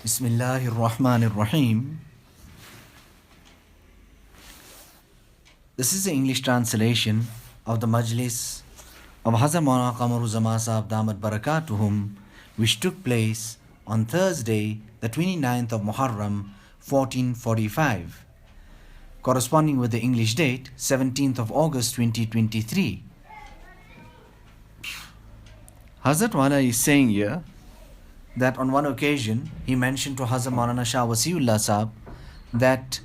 Bismillahir Rahmanir Rahim. This is the English translation of the Majlis of Hazrat Maulana Qamar Uzzaman Saheb Damat Barakatuhum, which took place on Thursday, the 29th of Muharram, 1445, corresponding with the English date, 17th of August 2023. Hazrat Wala is saying here that on one occasion he mentioned to Hazrat Maulana Shah Wasiullah Sahab that,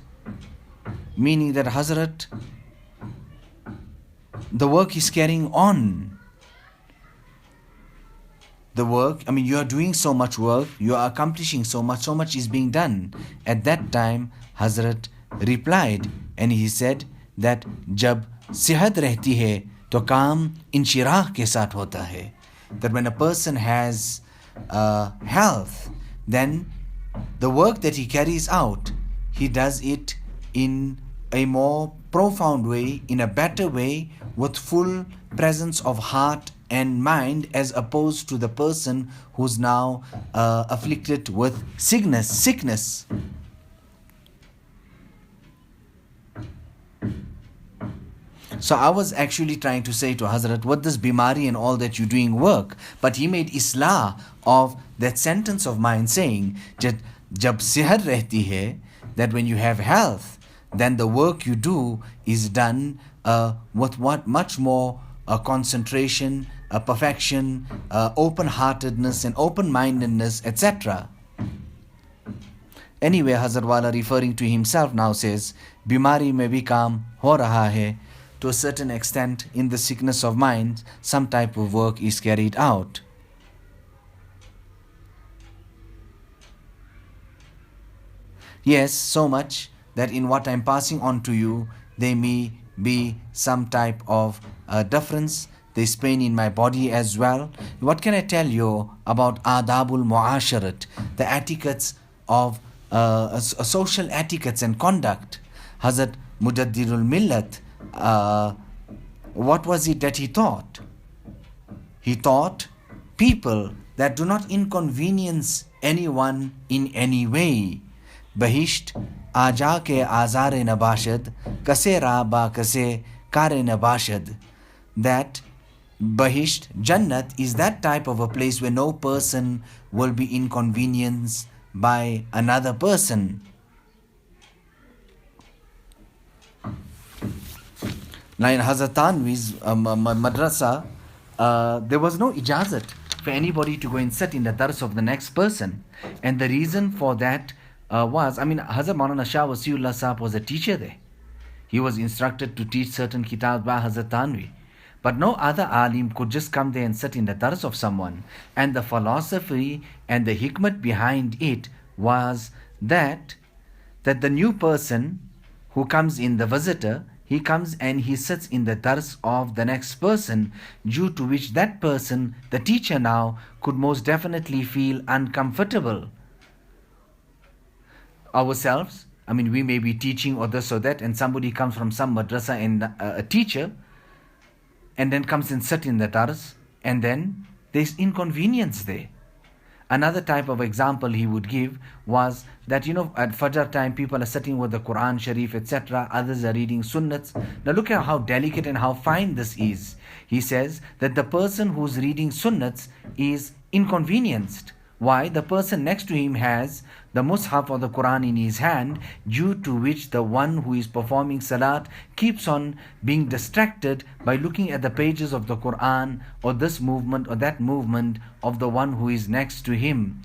meaning that Hazrat, the work is carrying on. The work, you are doing so much work, you are accomplishing so much is being done. At that time, Hazrat replied and he said that जब सेहत रहती है तो काम इंशिराह के साथ होता है. That when a person has health, then the work that he carries out, he does it in a more profound way, in a better way, with full presence of heart and mind, as opposed to the person who's now afflicted with sickness. So I was actually trying to say to Hazrat, what does bimari and all that you're doing work? But he made islah of that sentence of mine saying, jab sehat rehti hai, that when you have health, then the work you do is done with much more concentration, perfection, open-heartedness and open-mindedness, etc. Anyway, Hazrat Wala, referring to himself, now says, bimari mein bhi kaam ho raha hai. To a certain extent, in the sickness of mind, some type of work is carried out. Yes, so much that in what I'm passing on to you, there may be some type of difference. There's pain in my body as well. What can I tell you about adabul muasharat, the etiquettes of social etiquettes and conduct? Hazrat Mujaddidul Millat, what was it that he taught? He taught people that do not inconvenience anyone in any way. Bahisht aja ke azare nabashad, kase ra ba kase kare nabashad. That Bahisht, Jannat, is that type of a place where no person will be inconvenienced by another person. Now in Hazrat Tanvi's madrasa, there was no ijazat for anybody to go and sit in the dars of the next person. And the reason for that was, Hazrat Maulana Shah Wasiullah Sahab was a teacher there. He was instructed to teach certain kitabs by Hazrat Tanvi. But no other alim could just come there and sit in the dars of someone. And the philosophy and the hikmat behind it was that the new person who comes in, the visitor, he comes and he sits in the dars of the next person, due to which that person, the teacher now, could most definitely feel uncomfortable. Ourselves, we may be teaching or this or that, and somebody comes from some madrasa and a teacher, and then comes and sits in the dars, and then there's inconvenience there. Another type of example he would give was that, at Fajr time, people are sitting with the Quran Sharif, etc. Others are reading Sunnats. Now look at how delicate and how fine this is. He says that the person who's reading Sunnats is inconvenienced. Why? The person next to him has the Mus'haf or the Quran in his hand, due to which the one who is performing Salat keeps on being distracted by looking at the pages of the Quran, or this movement or that movement of the one who is next to him.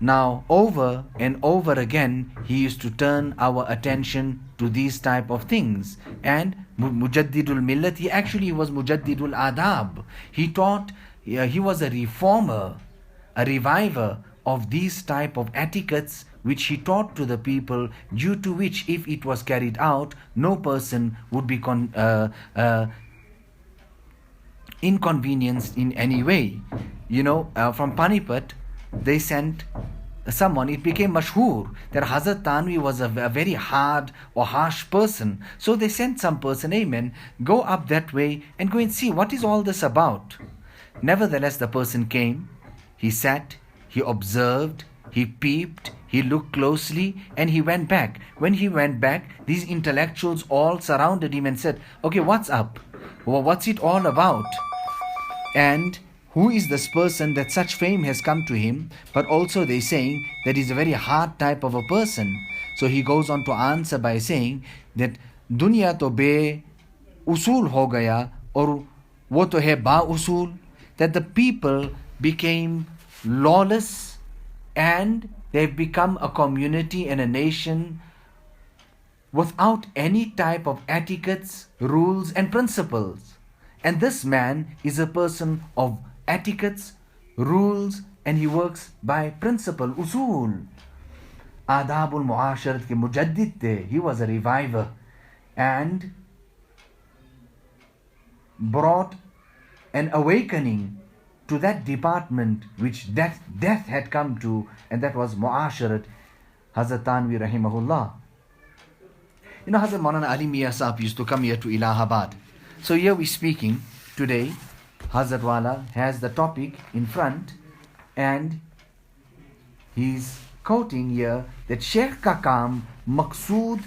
Now, over and over again, he used to turn our attention to these type of things. And Mujaddidul Millat, he actually was Mujaddidul Adab. He taught, he was a reformer, a reviver of these type of etiquettes which he taught to the people, due to which, if it was carried out, no person would be inconvenienced in any way. From Panipat, they sent someone, it became mashhoor that Hazrat Tanvi was a very hard or harsh person. So they sent some person, amen, go up that way and go and see what is all this about. Nevertheless, the person came, he sat, he observed, he peeped, he looked closely, and he went back. When he went back, these intellectuals all surrounded him and said, okay, what's up? Well, what's it all about? And who is this person that such fame has come to him? But also they saying that he's a very hard type of a person. So he goes on to answer by saying that dunya to be usul ho gaya aur wo to hai ba usul, that the people became lawless and they've become a community and a nation without any type of etiquettes, rules and principles. And this man is a person of etiquettes, rules, and he works by principle, usul. Adabul Muasharat ke mujaddid the. He was a reviver and brought an awakening to that department which death had come to, and that was Muasharat, Hazrat Tanvi rahimahullah. You know, Hazrat Maulana Ali Mia Saheb used to come here to Allahabad. So here we're speaking today. Hazrat Wala has the topic in front and he's quoting here that Sheikh ka kaam maqsood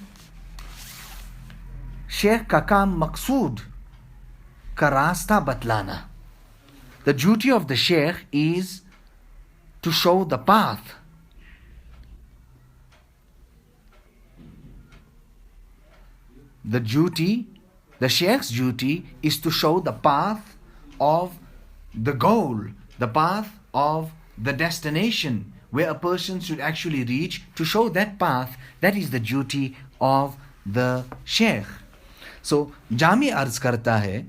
ka rasta batlana. The duty of the Sheikh is to show the path. The Sheikh's duty is to show the path of the goal, the path of the destination where a person should actually reach. To show that path, that is the duty of the Sheikh. So, Jami arz karta hai,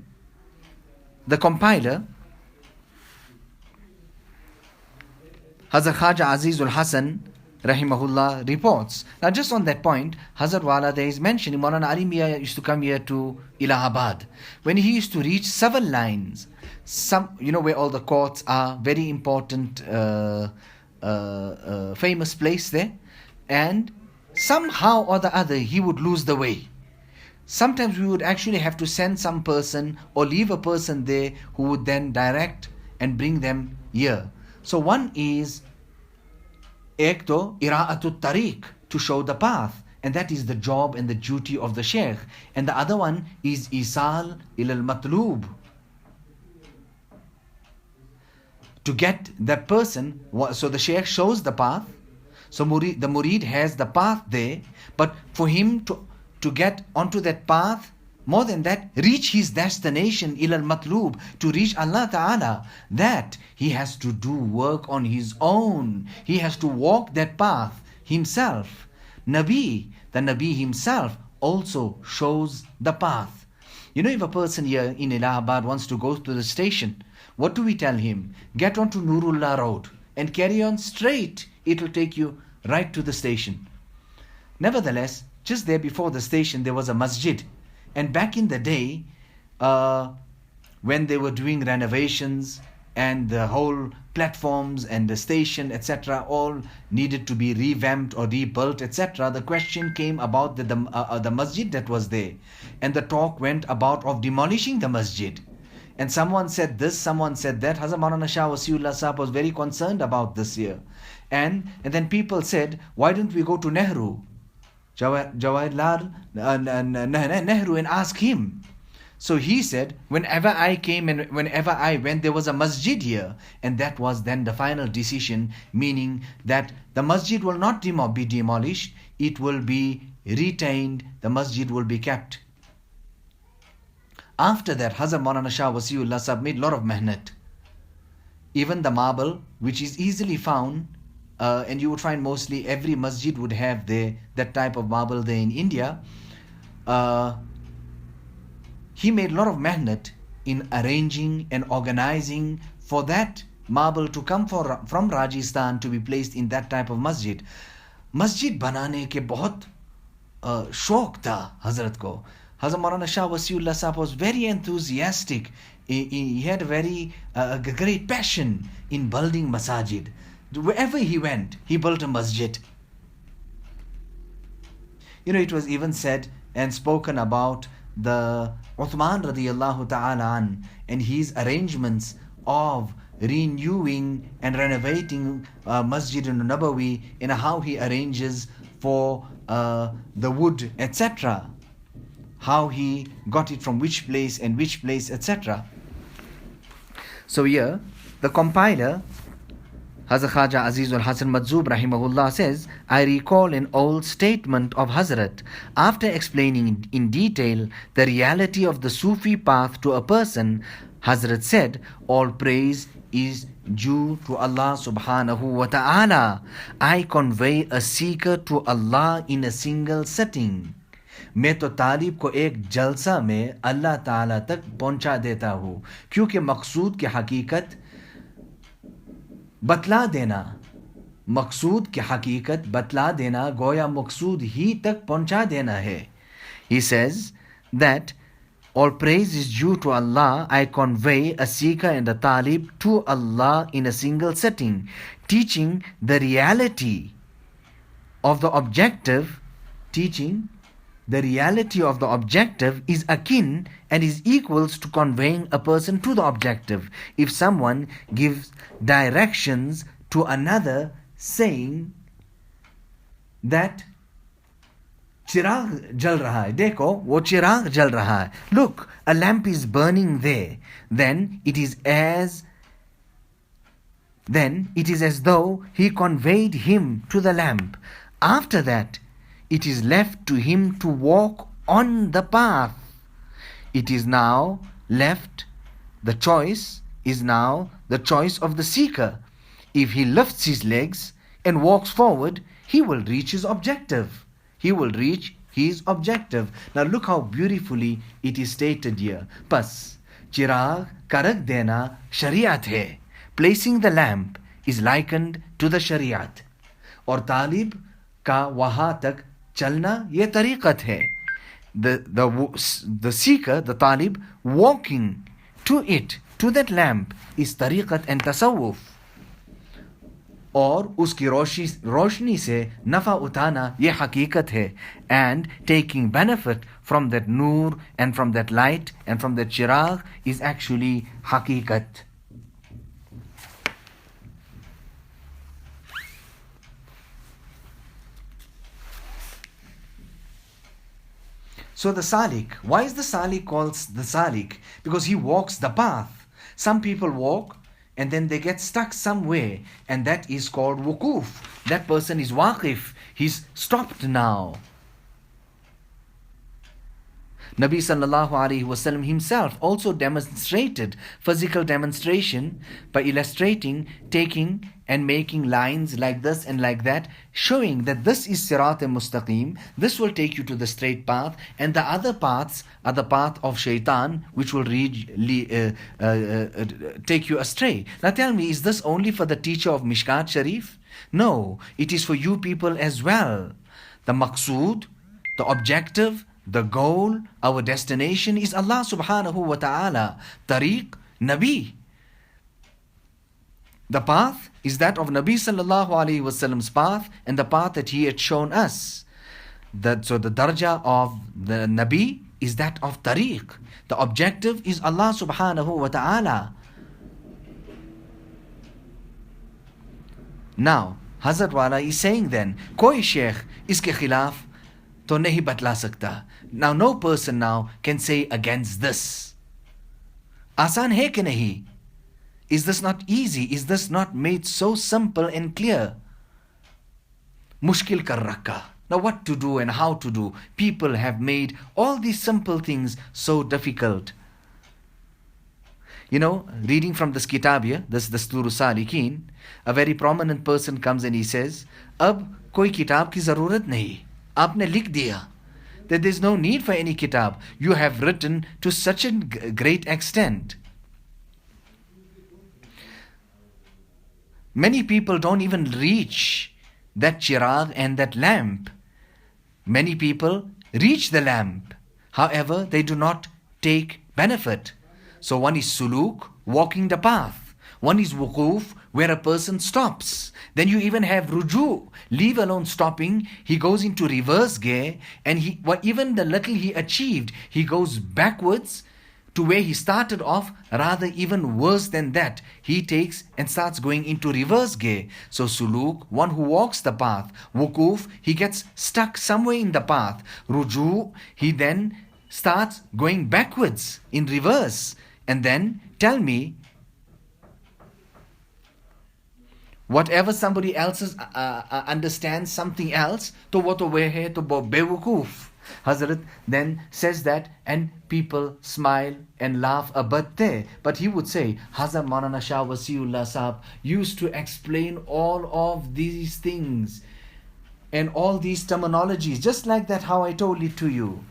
the compiler, Hazrat Khaja Azizul Hasan rahimahullah reports. Now just on that point, Hazrat Wala there is mentioning Maulana Ali Mia used to come here to Allahabad. When he used to reach 7 lines, where all the courts are, very important, famous place there, and somehow or the other he would lose the way. Sometimes we would actually have to send some person or leave a person there who would then direct and bring them here. So one is ek to ira'atut tariq, to show the path, and that is the job and the duty of the Sheikh. And the other one is isal ilal matlub, to get that person. So the Sheikh shows the path, so the murid has the path there, but for him to get onto that path, more than that, reach his destination, ilal matlub, to reach Allah Ta'ala, that he has to do work on his own. He has to walk that path himself. The Nabi himself also shows the path. You know, if a person here in Allahabad wants to go to the station, what do we tell him? Get onto Nurullah Road and carry on straight. It will take you right to the station. Nevertheless, just there before the station there was a masjid. And back in the day, when they were doing renovations and the whole platforms and the station, etc., all needed to be revamped or rebuilt, etc., the question came about the masjid that was there. And the talk went about of demolishing the masjid. And someone said this, someone said that. Hazrat Maulana Shah Wasiullah Saheb was very concerned about this here. And then people said, why don't we go to Nehru? Jawaharlal Nehru, and ask him. So he said, whenever I came and whenever I went, there was a masjid here. And that was then the final decision, meaning that the masjid will not be demolished, it will be retained, the masjid will be kept. After that, Hazrat Maulana Shah Wasiullah Saheb made a lot of mehnat. Even the marble, which is easily found, and you would find mostly every masjid would have that type of marble there in India. He made a lot of mehnat in arranging and organizing for that marble to come from Rajasthan to be placed in that type of masjid. Masjid banane ke bahut shauq tha Hazrat ko. Hazrat Maulana Shah Wasiullah Saheb was very enthusiastic. He had a very great passion in building masajid. Wherever he went, he built a masjid. You know, it was even said and spoken about the Uthman radiyallahu ta'ala an and his arrangements of renewing and renovating Masjid al-Nabawi, in how he arranges for the wood, etc. How he got it from which place and which place, etc. So here, the compiler, Hazrat Khaja Azizul Hasan Madzub Rahimahullah says, I recall an old statement of Hazrath after explaining in detail the reality of the Sufi path to a person. Hazrat said, all praise is due to Allah subhanahu wa ta'ala. I convey a seeker to Allah in a single setting. मैं तो तालिब को एक जलसा में अल्लाह ताला तक पहुंचा देता हूँ, क्योंकि मकसूद की हकीकत बतला देना, मकसूद की हकीकत बतला देना गोया मकसूद ही तक पहुंचा देना है. He says that all praise is due to Allah. I convey a seeker and a talib to Allah in a single setting, teaching the reality of the objective. Teaching the reality of the objective is akin and is equals to conveying a person to the objective. If someone gives directions to another saying that चिराग जल रहा है, देखो वो चिराग जल रहा है, look, a lamp is burning there, then it is as though he conveyed him to the lamp. After that, it is left to him to walk on the path. It is now left, the choice is now the choice of the seeker. If he lifts his legs and walks forward, he will reach his objective. He will reach his objective. Now look how beautifully it is stated here. Bas, chirag karak dena shariat hai. Placing the lamp is likened to the shariat. Or talib ka waha tak chalna ye tariqat hai. The seeker, the talib, walking to it, to that lamp, is tariqat and tasawwuf. और उसकी रोशनी से नफ़ा उठाना ये हकीकत है. And taking benefit from that noor and from that light and from that chirag is actually hakikat. So the salik, why is the salik called the salik? Because he walks the path. Some people walk and then they get stuck somewhere, and that is called wukuf. That person is waqif. He's stopped now. Nabi sallallahu alaihi wasallam himself also demonstrated physical demonstration by illustrating, taking and making lines like this and like that, showing that this is sirat mustaqim, this will take you to the straight path, and the other paths are the path of shaitan, which will take you astray. Now tell me, is this only for the teacher of Mishkat Sharif? No, it is for you people as well. The maqsood, the objective, the goal, our destination is Allah subhanahu wa ta'ala. Tariq, Nabi. The path is that of Nabi sallallahu alayhi wasallam's path and the path that he had shown us. So the darja of the Nabi is that of tariq. The objective is Allah subhanahu wa ta'ala. Now, Hazrat Wala is saying then, koi sheikh iske khilaf to nahi batla sakta. Now no person now can say against this. Asan hai ki nahi? Is this not easy? Is this not made so simple and clear? Mushkil kar rakha. Now what to do and how to do? People have made all these simple things so difficult. You know, reading from this kitab here, this Dasturu Salikin, a very prominent person comes and he says, Ab koi kitab ki zarurat nahi. Aapne likh diya that there is no need for any kitab. You have written to such a great extent. Many people don't even reach that chirag and that lamp. Many people reach the lamp. However, they do not take benefit. So one is suluk, walking the path. One is wukuf, where a person stops. Then you even have ruju, leave alone stopping. He goes into reverse gear, and even the little he achieved, he goes backwards to where he started off, rather even worse than that. He takes and starts going into reverse gear. So suluk, one who walks the path. Wukuf, he gets stuck somewhere in the path. Ruju, he then starts going backwards in reverse. And then tell me, whatever somebody else's understands something else, to what hai to bewukuf. Hazrat then says that, and people smile and laugh a bit there. But he would say, Hazrat Maulana Shah Wasiullah Sahab used to explain all of these things and all these terminologies, just like that how I told it to you.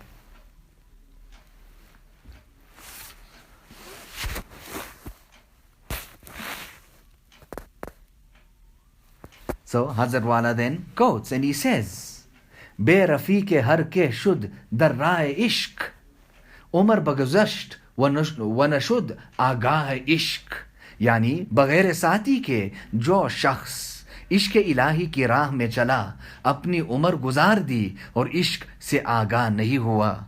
So Hazrat Wala then quotes and he says, Be Rafiqe har ke shud dar rae ishq, Umar baguzasht wa nashud agah ishq. Yani बगैर साथी के जो शख्स इश्क इलाही की राह में चला, अपनी उम्र गुजार दी और इश्क से आगाह नहीं हुआ.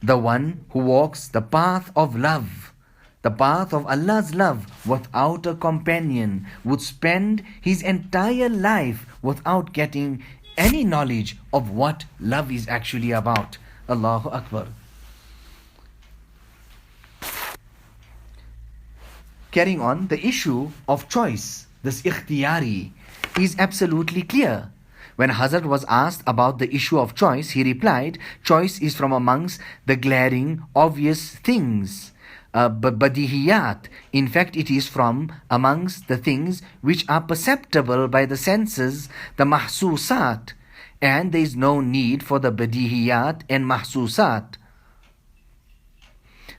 The one who walks the path of love, the path of Allah's love without a companion, would spend his entire life without getting any knowledge of what love is actually about. Allahu Akbar. Carrying on, the issue of choice, this ikhtiyari, is absolutely clear. When Hazrat was asked about the issue of choice, he replied, choice is from amongst the glaring, obvious things. Badihiyat. In fact, it is from amongst the things which are perceptible by the senses, the mahsusat, and there is no need for the badihiyat and mahsusat.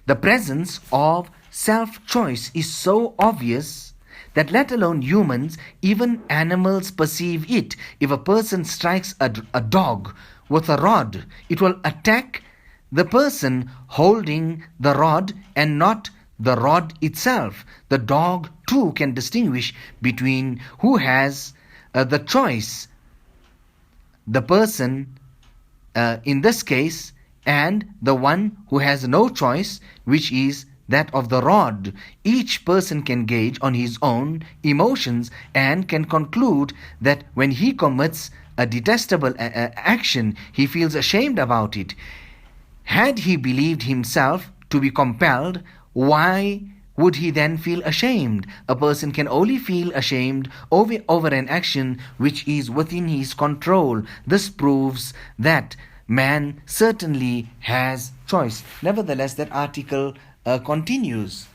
The presence of self-choice is so obvious that let alone humans, even animals perceive it. If a person strikes a dog with a rod, it will attack the person holding the rod and not the rod itself. The dog too can distinguish between who has the choice, the person in this case, and the one who has no choice, which is that of the rod. Each person can gauge on his own emotions and can conclude that when he commits a detestable action, he feels ashamed about it. Had he believed himself to be compelled, why would he then feel ashamed? A person can only feel ashamed over an action which is within his control. This proves that man certainly has choice. Nevertheless, that article continues.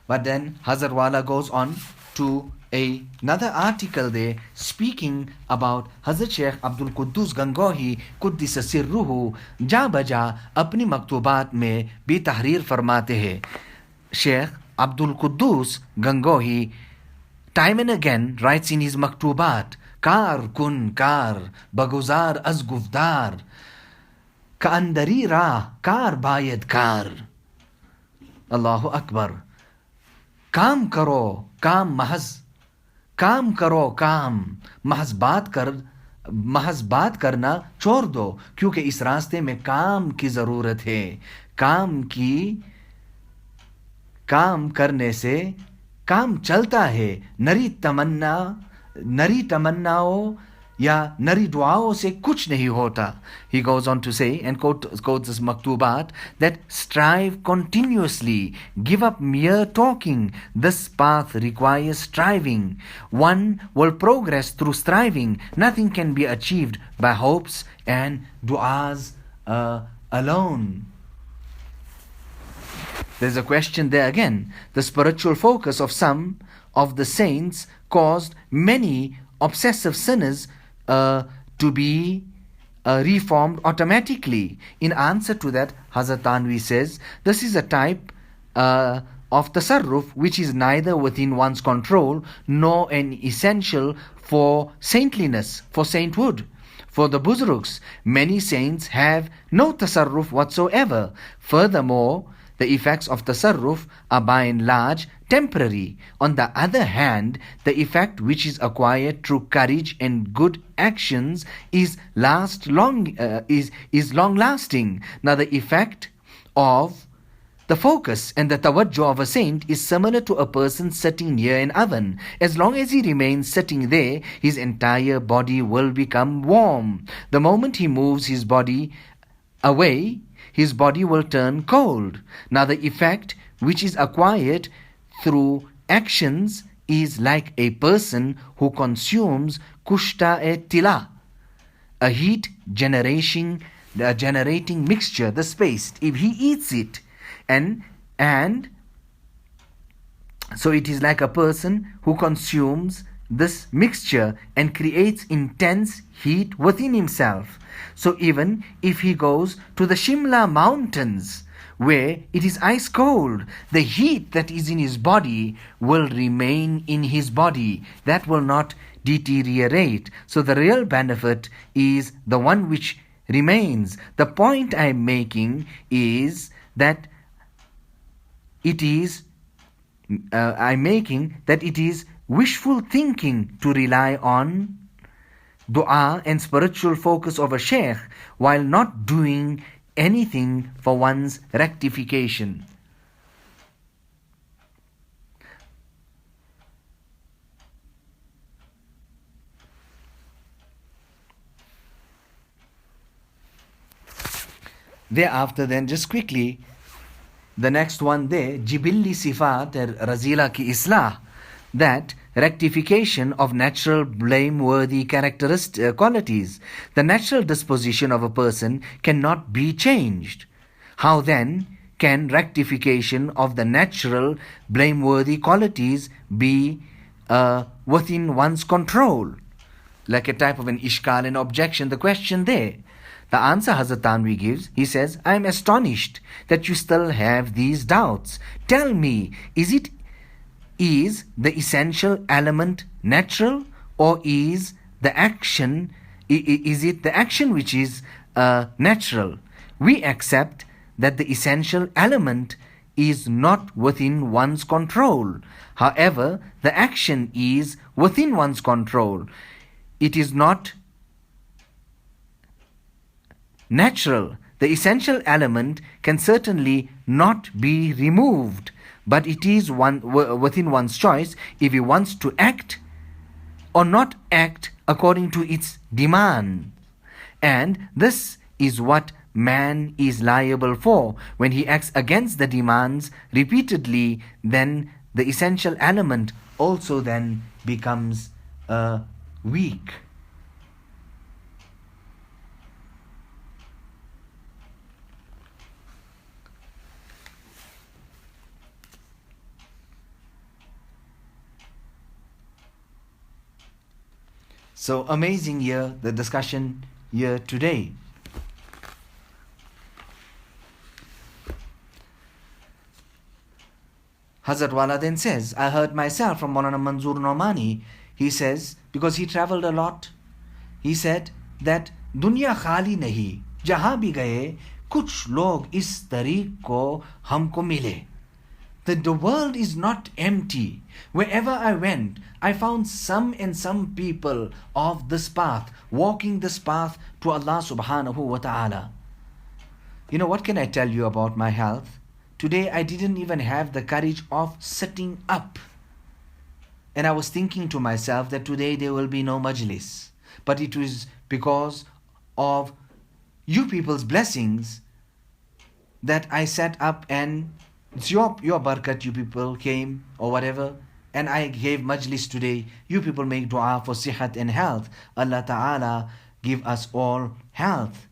But then Hazrat Wala goes on to another article there, speaking about Hazrat Sheikh Abdul Quddus Gangohi Quddisa Sirruhu जा बजा अपनी मकतूबात में भी तहरीर फरमाते हैं. Sheikh Abdul Quddus Gangohi time and again writes in his maktubat, Kar kun kar baguzar az gufdar ka andari ra kar bayad kar. Allahu Akbar. काम करो काम महज काम करो काम महज बात करना छोड़ दो, क्योंकि इस रास्ते में काम की जरूरत है. काम करने से काम चलता है. नरी तमन्नाओं या नरी दुआओं से कुछ नहीं होता. He goes on to say and quotes this maktubat that strive continuously, give up mere talking. This path requires striving. One will progress through striving. Nothing can be achieved by hopes and du'as alone. There's a question there again. The spiritual focus of some of the saints caused many obsessive sinners to be reformed automatically. In answer to that, Hazrat Tanvi says, this is a type of tasarruf which is neither within one's control nor an essential for saintliness, for sainthood. For the Buzrugs, many saints have no tasarruf whatsoever. Furthermore, the effects of tasarruf are by and large temporary. On the other hand, the effect which is acquired through courage and good actions is long lasting. Now the effect of the focus and the tawajjuh of a saint is similar to a person sitting near an oven. As long as he remains sitting there, his entire body will become warm. The moment he moves his body away, his body will turn cold. Now the effect which is acquired through actions is like a person who consumes kushta-e-tila, a heat generating mixture, the paste. If he eats it, and so it is like a person who consumes this mixture and creates intense heat within himself. So even if he goes to the Shimla mountains where it is ice cold, the heat that is in his body will remain in his body. That will not deteriorate. So the real benefit is the one which remains. The point I'm making is that it is wishful thinking to rely on dua and spiritual focus of a sheikh while not doing anything for one's rectification. Thereafter then, just quickly, the next one there, Jibilli Sifat Razila ki Islah, that rectification of natural blameworthy qualities. The natural disposition of a person cannot be changed. How then can rectification of the natural blameworthy qualities be within one's control? Like a type of an ishkal, an objection, the question there. The answer Hazrat Tanvi gives, he says, I am astonished that you still have these doubts. Tell me, is the essential element natural, or is the action which is natural? We accept that the essential element is not within one's control. However, the action is within one's control. It is not natural. The essential element can certainly not be removed, but it is within one's choice if he wants to act or not act according to its demand. And this is what man is liable for. When he acts against the demands repeatedly, then the essential element also then becomes weak. So amazing here, the discussion here today. Hazrat Wala then says, I heard myself from Maulana Manzoor Nomani. He says, because he traveled a lot, he said that दुनिया खाली नहीं, जहां भी गए कुछ लोग इस तरीक को हमको मिले. That the world is not empty. Wherever I went, I found some people of this path, walking this path to Allah subhanahu wa ta'ala. You know, what can I tell you about my health? Today I didn't even have the courage of sitting up. And I was thinking to myself that today there will be no majlis. But it was because of you people's blessings that I sat up, and it's your barakat, you people came or whatever, and I gave majlis today. You people make dua for sihat and health. Allah Ta'ala give us all health.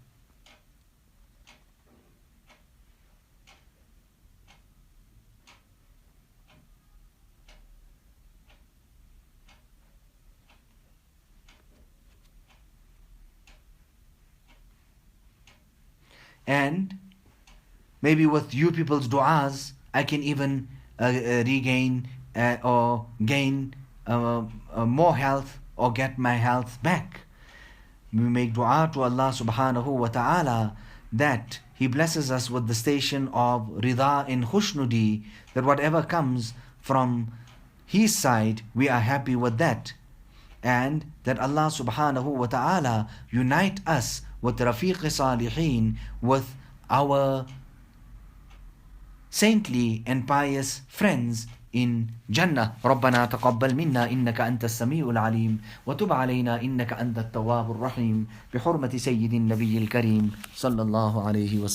And maybe with you people's du'as, I can even regain or gain more health or get my health back. We make du'a to Allah subhanahu wa ta'ala that He blesses us with the station of rida and khushnudi, that whatever comes from His side, we are happy with that. And that Allah subhanahu wa ta'ala unite us with Rafiq Salihin, with our saintly and pious friends in Jannah. ربنا تقبل منا إنك أنت السميع العليم وتب علينا إنك أنت التواب الرحيم بحرمة سيد النبي الكريم صلى الله عليه وسلم.